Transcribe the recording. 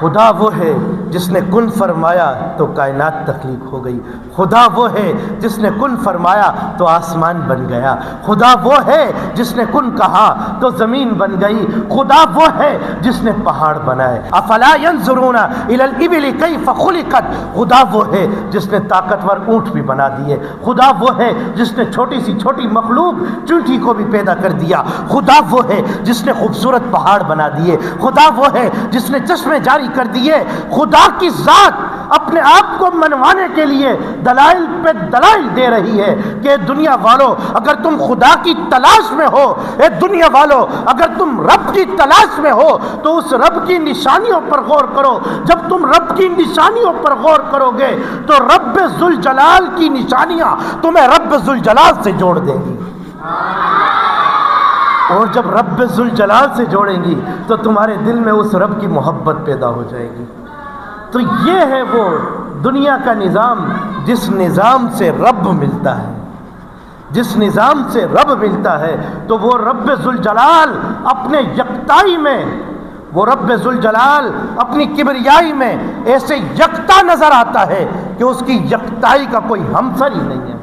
خدا وہ ہے جس نے کن فرمایا تو کائنات تخلیق ہو گئی. خدا وہ ہے جس نے کن فرمایا تو آسمان بن گیا. خدا وہ ہے جس نے کن کہا تو زمین بن گئی. خدا وہ ہے جس نے پہاڑ بنائے. افلا ينظرون الى الابل كيف خلقت. خدا وہ ہے جس نے طاقتور اونٹ بھی بنا دیے. خدا وہ ہے جس نے چھوٹی سی چھوٹی مخلوق چونٹی کو بھی پیدا کر دیا. خدا وہ ہے جس نے خوبصورت پہاڑ بنا دیے. خدا وہ ہے جس نے چشمے جاری کر دیے. خدا کی ذات اپنے آپ کو منوانے کے لیے دلائل پہ دلائل دے رہی ہے کہ دنیا والوں اگر تم خدا کی تلاش میں ہو، اے دنیا والوں اگر تم رب کی تلاش میں ہو تو اس رب کی نشانیوں پر غور کرو. جب تم رب کی نشانیوں پر غور کرو گے تو رب ذوالجلال کی نشانیاں تمہیں رب ذوالجلال سے جوڑ دیں گی، اور جب رب ذوالجلال سے جوڑیں گی تو تمہارے دل میں اس رب کی محبت پیدا ہو جائے گی. تو یہ ہے وہ دنیا کا نظام جس نظام سے رب ملتا ہے. جس نظام سے رب ملتا ہے تو وہ رب ذوالجلال اپنے یکتائی میں، وہ رب ذوالجلال اپنی کبریائی میں ایسے یکتا نظر آتا ہے کہ اس کی یکتائی کا کوئی ہمسر ہی نہیں ہے.